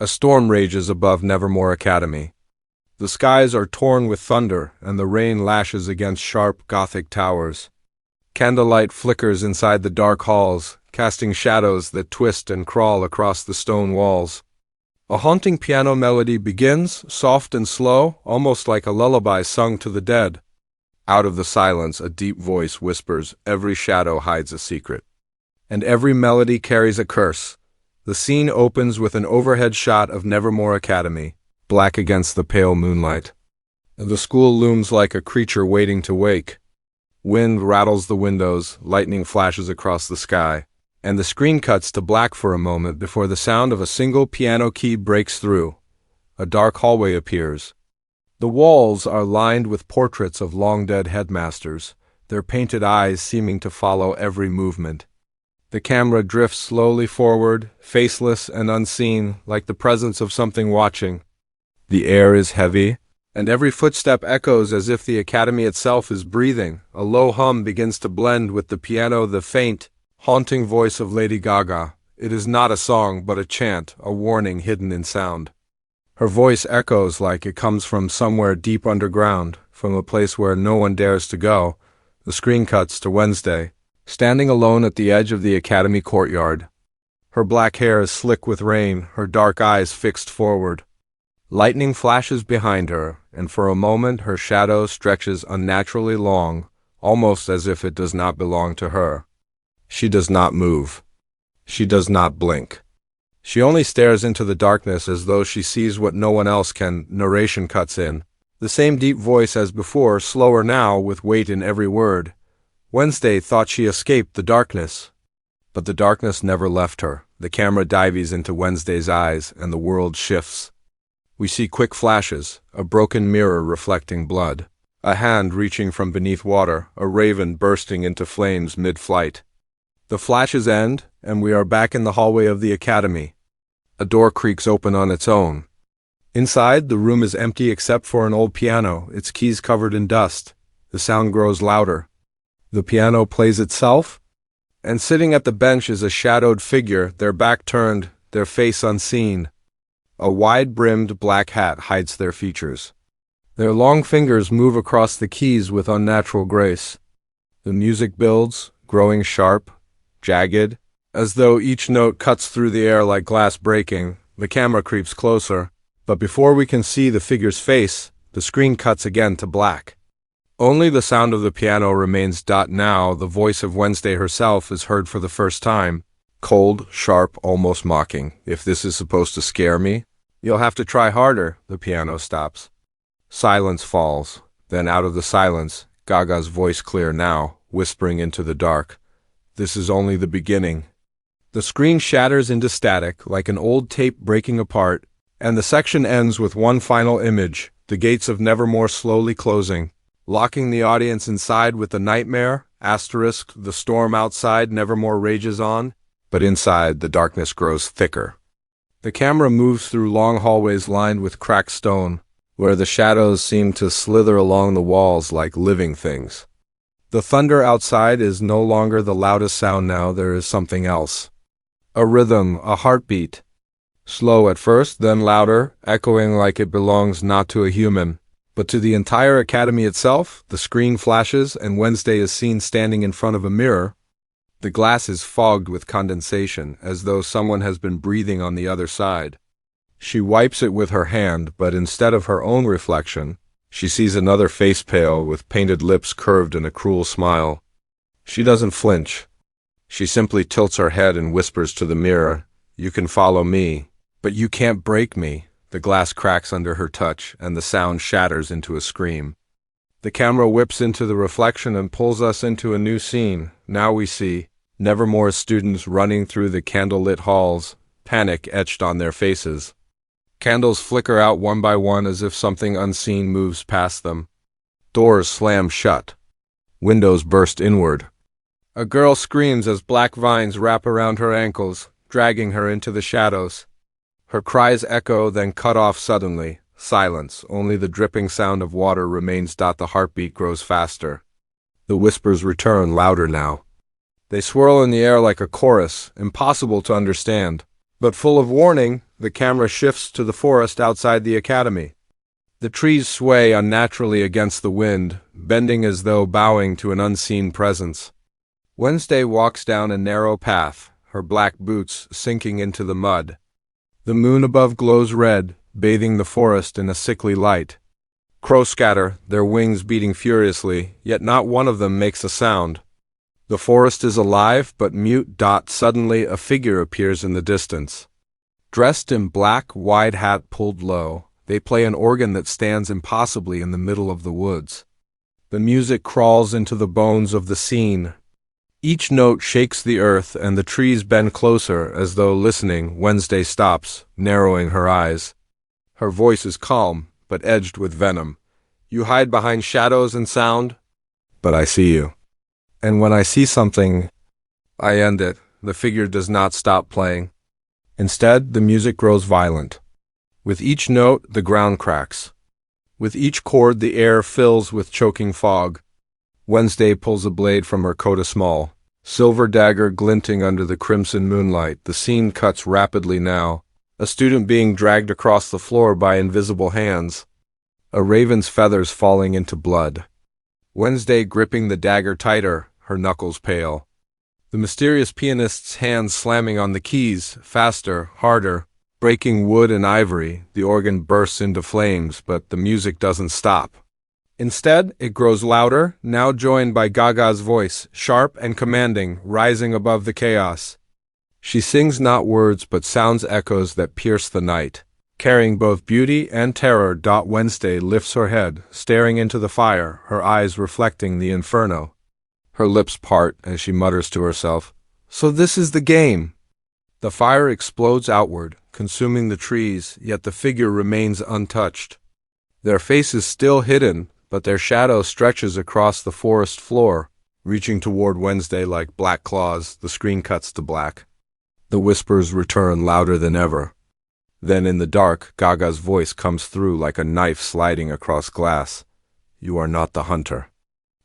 A storm rages above Nevermore Academy. The skies are torn with thunder, and the rain lashes against sharp Gothic towers. Candlelight flickers inside the dark halls, casting shadows that twist and crawl across the stone walls. A haunting piano melody begins, soft and slow, almost like a lullaby sung to the dead. Out of the silence, a deep voice whispers, "Every shadow hides a secret." And every melody carries a curse. The scene opens with an overhead shot of Nevermore Academy, black against the pale moonlight. The school looms like a creature waiting to wake. Wind rattles the windows, lightning flashes across the sky, and the screen cuts to black for a moment before the sound of a single piano key breaks through. A dark hallway appears. The walls are lined with portraits of long-dead headmasters, their painted eyes seeming to follow every movement. The camera drifts slowly forward, faceless and unseen, like the presence of something watching. The air is heavy, and every footstep echoes as if the academy itself is breathing. A low hum begins to blend with the piano, the faint, haunting voice of Lady Gaga. It is not a song, but a chant, a warning hidden in sound. Her voice echoes like it comes from somewhere deep underground, from a place where no one dares to go. The screen cuts to Wednesday, standing alone at the edge of the academy courtyard. Her black hair is slick with rain, her dark eyes fixed forward. Lightning flashes behind her, and for a moment her shadow stretches unnaturally long, almost as if it does not belong to her. She does not move. She does not blink. She only stares into the darkness as though she sees what no one else can. Narration cuts in. The same deep voice as before, slower now, with weight in every word. Wednesday thought she escaped the darkness. But the darkness never left her. The camera dives into Wednesday's eyes, and the world shifts. We see quick flashes, a broken mirror reflecting blood, a hand reaching from beneath water, a raven bursting into flames mid-flight. The flashes end, and we are back in the hallway of the academy. A door creaks open on its own. Inside, the room is empty except for an old piano, its keys covered in dust. The sound grows louder. The piano plays itself, and sitting at the bench is a shadowed figure, their back turned, their face unseen. A wide-brimmed black hat hides their features. Their long fingers move across the keys with unnatural grace. The music builds, growing sharp, jagged, as though each note cuts through the air like glass breaking. The camera creeps closer, but before we can see the figure's face, the screen cuts again to black. Only the sound of the piano remains. Now, the voice of Wednesday herself is heard for the first time. Cold, sharp, almost mocking. "If this is supposed to scare me, you'll have to try harder." The piano stops. Silence falls. Then out of the silence, Gaga's voice, clear now, whispering into the dark. "This is only the beginning." The screen shatters into static, like an old tape breaking apart, and the section ends with one final image, the gates of Nevermore slowly closing, locking the audience inside with the nightmare. The storm outside Nevermore rages on, but inside the darkness grows thicker. The camera moves through long hallways lined with cracked stone, where the shadows seem to slither along the walls like living things. The thunder outside is no longer the loudest sound now. There is something else. A rhythm, a heartbeat. Slow at first, then louder, echoing like it belongs not to a human, but to the entire academy itself. The screen flashes, and Wednesday is seen standing in front of a mirror. The glass is fogged with condensation, as though someone has been breathing on the other side. She wipes it with her hand, but instead of her own reflection, she sees another face, pale, with painted lips curved in a cruel smile. She doesn't flinch. She simply tilts her head and whispers to the mirror, "You can follow me, but you can't break me." The glass cracks under her touch, and the sound shatters into a scream. The camera whips into the reflection and pulls us into a new scene. Now we see Nevermore's students running through the candlelit halls, panic etched on their faces. Candles flicker out one by one as if something unseen moves past them. Doors slam shut. Windows burst inward. A girl screams as black vines wrap around her ankles, dragging her into the shadows. Her cries echo, then cut off suddenly. Silence. Only the dripping sound of water remains. The heartbeat grows faster. The whispers return, louder now. They swirl in the air like a chorus, impossible to understand, but full of warning. the camera shifts to the forest outside the academy. The trees sway unnaturally against the wind, bending as though bowing to an unseen presence. Wednesday walks down a narrow path, her black boots sinking into the mud. The moon above glows red, bathing the forest in a sickly light. Crows scatter, their wings beating furiously, yet not one of them makes a sound. The forest is alive, but mute. Suddenly a figure appears in the distance. Dressed in black, wide hat pulled low, they play an organ that stands impossibly in the middle of the woods. The music crawls into the bones of the scene. Each note shakes the earth, and the trees bend closer, as though listening. Wednesday stops, narrowing her eyes. Her voice is calm, but edged with venom. You hide behind shadows and sound, but I see you. And when I see something, I end it. The figure does not stop playing. Instead, the music grows violent. With each note, the ground cracks. With each chord, the air fills with choking fog. Wednesday pulls a blade from her coat, a small, silver dagger glinting under the crimson moonlight. The scene cuts rapidly now. A student being dragged across the floor by invisible hands. A raven's feathers falling into blood. Wednesday gripping the dagger tighter, her knuckles pale. The mysterious pianist's hands slamming on the keys, faster, harder, breaking wood and ivory. The organ bursts into flames, but the music doesn't stop. Instead, it grows louder, now joined by Gaga's voice, sharp and commanding, rising above the chaos. She sings not words but sounds echoes that pierce the night, carrying both beauty and terror. Wednesday lifts her head, staring into the fire, her eyes reflecting the inferno. Her lips part as she mutters to herself, "So this is the game." The fire explodes outward, consuming the trees, yet the figure remains untouched. Their faces still hidden, but their shadow stretches across the forest floor, reaching toward Wednesday like black claws. The screen cuts to black. The whispers return louder than ever. Then in the dark, Gaga's voice comes through like a knife sliding across glass. "You are not the hunter.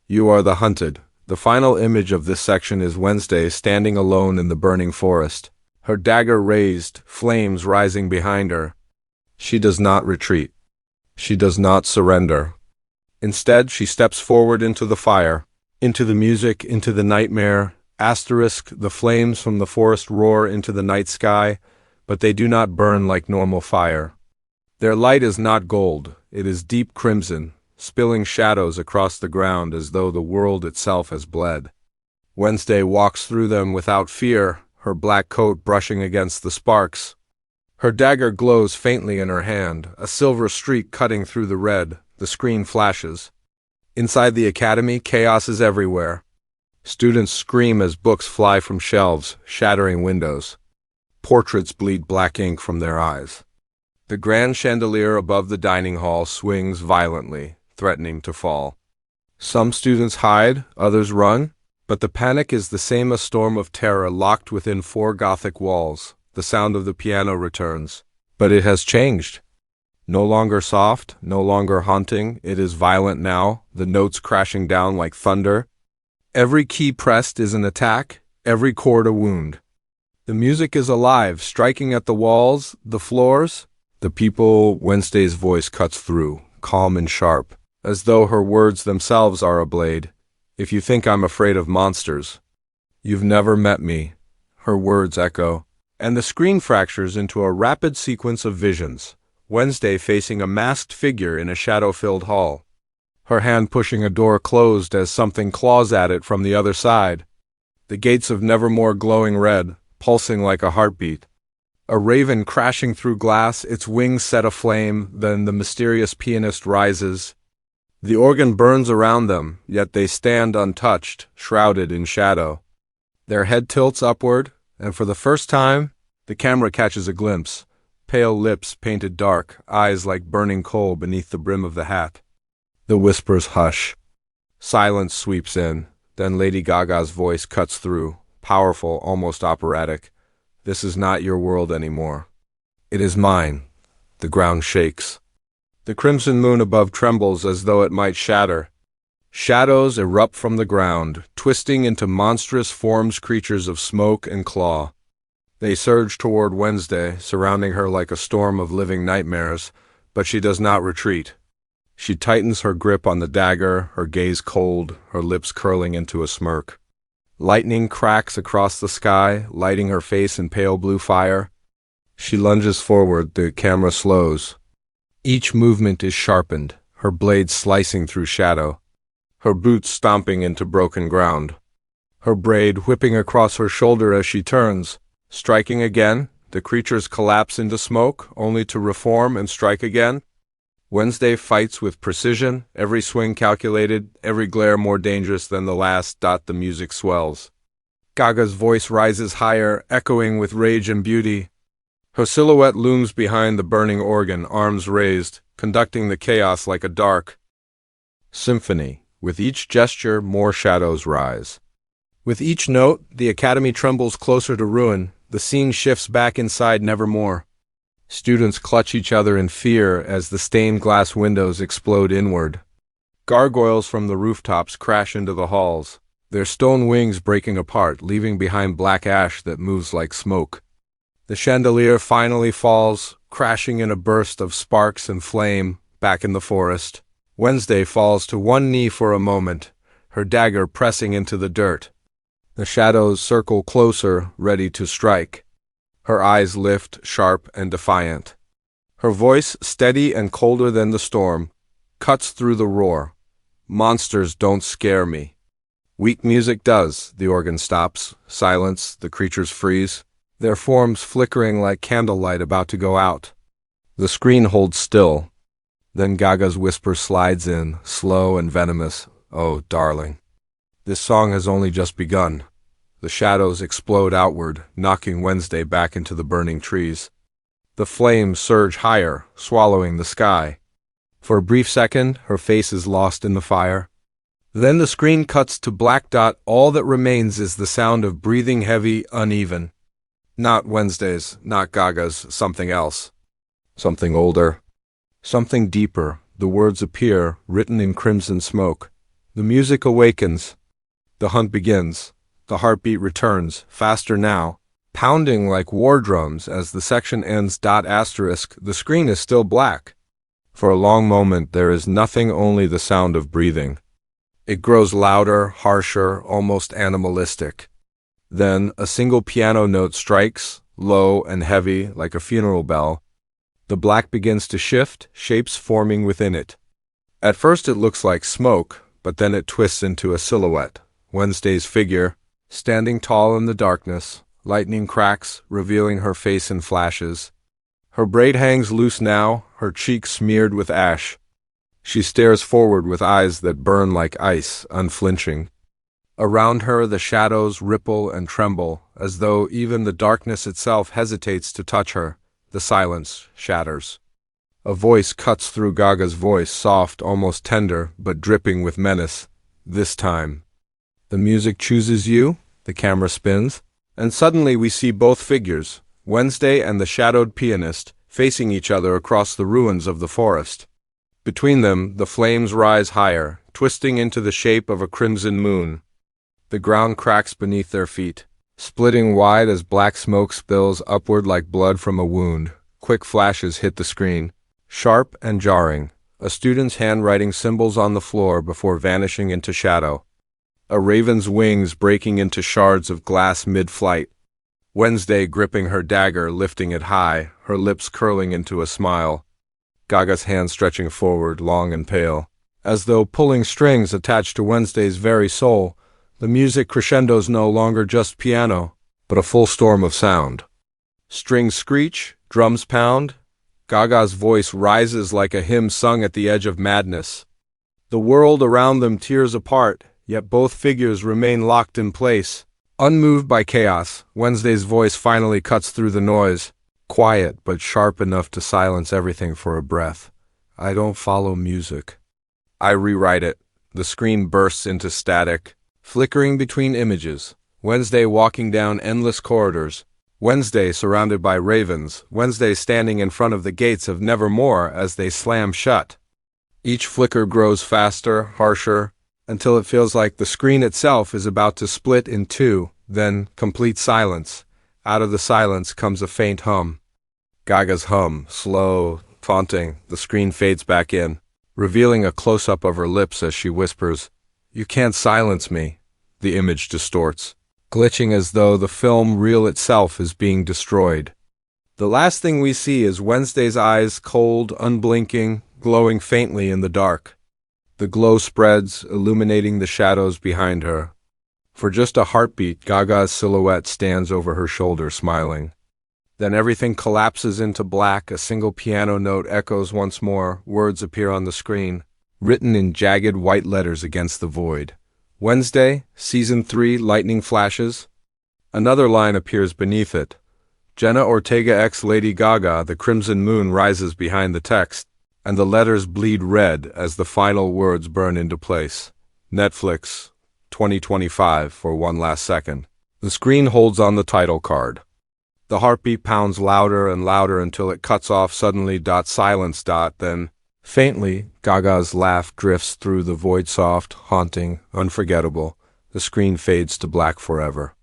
You are the hunted." The final image of this section is Wednesday standing alone in the burning forest, her dagger raised, flames rising behind her. She does not retreat. She does not surrender. Instead, she steps forward into the fire, into the music, into the nightmare. The flames from the forest roar into the night sky, but they do not burn like normal fire. Their light is not gold, it is deep crimson, spilling shadows across the ground as though the world itself has bled. Wednesday walks through them without fear, her black coat brushing against the sparks. Her dagger glows faintly in her hand, a silver streak cutting through the red. The screen flashes. Inside the academy, chaos is everywhere. Students scream as books fly from shelves, shattering windows. Portraits bleed black ink from their eyes. The grand chandelier above the dining hall swings violently, threatening to fall. Some students hide, others run, but the panic is the same, a storm of terror locked within 4 Gothic walls. The sound of the piano returns. But it has changed. No longer soft, no longer haunting, it is violent now, the notes crashing down like thunder. Every key pressed is an attack, every chord a wound. The music is alive, striking at the walls, the floors. The people. Wednesday's voice cuts through, calm and sharp, as though her words themselves are a blade. "If you think I'm afraid of monsters, you've never met me." Her words echo, and the screen fractures into a rapid sequence of visions. Wednesday facing a masked figure in a shadow-filled hall, her hand pushing a door closed as something claws at it from the other side. The gates of Nevermore glowing red, pulsing like a heartbeat. A raven crashing through glass, its wings set aflame. Then the mysterious pianist rises. The organ burns around them, yet they stand untouched, shrouded in shadow. Their head tilts upward, and for the first time, the camera catches a glimpse. Pale lips painted dark, eyes like burning coal beneath the brim of the hat. The whispers hush. Silence sweeps in, then Lady Gaga's voice cuts through, powerful, almost operatic. "This is not your world anymore. It is mine." The ground shakes. The crimson moon above trembles as though it might shatter. Shadows erupt from the ground, twisting into monstrous forms, creatures of smoke and claw. They surge toward Wednesday, surrounding her like a storm of living nightmares, but she does not retreat. She tightens her grip on the dagger, her gaze cold, her lips curling into a smirk. Lightning cracks across the sky, lighting her face in pale blue fire. She lunges forward, the camera slows. Each movement is sharpened, her blade slicing through shadow, her boots stomping into broken ground. Her braid whipping across her shoulder as she turns. Striking again, the creatures collapse into smoke, only to reform and strike again. Wednesday fights with precision, every swing calculated, every glare more dangerous than the last. The music swells. Gaga's voice rises higher, echoing with rage and beauty. Her silhouette looms behind the burning organ, arms raised, conducting the chaos like a dark symphony. With each gesture, more shadows rise. With each note, the Academy trembles closer to ruin. The scene shifts back inside Nevermore. Students clutch each other in fear as the stained glass windows explode inward. Gargoyles from the rooftops crash into the halls, their stone wings breaking apart, leaving behind black ash that moves like smoke. The chandelier finally falls, crashing in a burst of sparks and flame, back in the forest. Wednesday falls to one knee for a moment, her dagger pressing into the dirt. The shadows circle closer, ready to strike. Her eyes lift, sharp and defiant. Her voice, steady and colder than the storm, cuts through the roar. Monsters don't scare me. Weak music does. The organ stops. Silence. The creatures freeze, their forms flickering like candlelight about to go out. The screen holds still. Then Gaga's whisper slides in, slow and venomous. Oh, darling. This song has only just begun. The shadows explode outward, knocking Wednesday back into the burning trees. The flames surge higher, swallowing the sky. For a brief second, her face is lost in the fire. Then the screen cuts to black. All that remains is the sound of breathing, heavy, uneven. Not Wednesday's, not Gaga's, something else. Something older. Something deeper. The words appear, written in crimson smoke. The music awakens. The hunt begins. The heartbeat returns, faster now, pounding like war drums as the section ends. The screen is still black. For a long moment there is nothing, only the sound of breathing. It grows louder, harsher, almost animalistic. Then a single piano note strikes, low and heavy like a funeral bell. The black begins to shift, shapes forming within it. At first it looks like smoke, but then it twists into a silhouette. Wednesday's figure, standing tall in the darkness, lightning cracks, revealing her face in flashes. Her braid hangs loose now, her cheeks smeared with ash. She stares forward with eyes that burn like ice, unflinching. Around her the shadows ripple and tremble, as though even the darkness itself hesitates to touch her. The silence shatters. A voice cuts through Gaga's voice, soft, almost tender, but dripping with menace. This time. The music chooses you, the camera spins, and suddenly we see both figures, Wednesday and the shadowed pianist, facing each other across the ruins of the forest. Between them, the flames rise higher, twisting into the shape of a crimson moon. The ground cracks beneath their feet, splitting wide as black smoke spills upward like blood from a wound. Quick flashes hit the screen, sharp and jarring, a student's hand writing symbols on the floor before vanishing into shadow. A raven's wings breaking into shards of glass mid-flight. Wednesday gripping her dagger, lifting it high, her lips curling into a smile. Gaga's hand stretching forward, long and pale, as though pulling strings attached to Wednesday's very soul. The music crescendos, no longer just piano, but a full storm of sound. Strings screech, drums pound. Gaga's voice rises like a hymn sung at the edge of madness. The world around them tears apart, yet both figures remain locked in place. Unmoved by chaos, Wednesday's voice finally cuts through the noise, quiet but sharp enough to silence everything for a breath. I don't follow music. I rewrite it. The screen bursts into static, flickering between images. Wednesday walking down endless corridors. Wednesday surrounded by ravens. Wednesday standing in front of the gates of Nevermore as they slam shut. Each flicker grows faster, harsher, until it feels like the screen itself is about to split in two, then complete silence. Out of the silence comes a faint hum. Gaga's hum, slow, taunting. The screen fades back in, revealing a close-up of her lips as she whispers, "You can't silence me." The image distorts, glitching as though the film reel itself is being destroyed. The last thing we see is Wednesday's eyes, cold, unblinking, glowing faintly in the dark. The glow spreads, illuminating the shadows behind her. For just a heartbeat, Gaga's silhouette stands over her shoulder, smiling. Then everything collapses into black, a single piano note echoes once more, words appear on the screen, written in jagged white letters against the void. Wednesday, Season 3, lightning flashes. Another line appears beneath it. Jenna Ortega x Lady Gaga, the crimson moon rises behind the text, and the letters bleed red as the final words burn into place. Netflix, 2025 for one last second. The screen holds on the title card. The heartbeat pounds louder and louder until it cuts off suddenly. Silence. Then, faintly, Gaga's laugh drifts through the void, soft, haunting, unforgettable. The screen fades to black forever.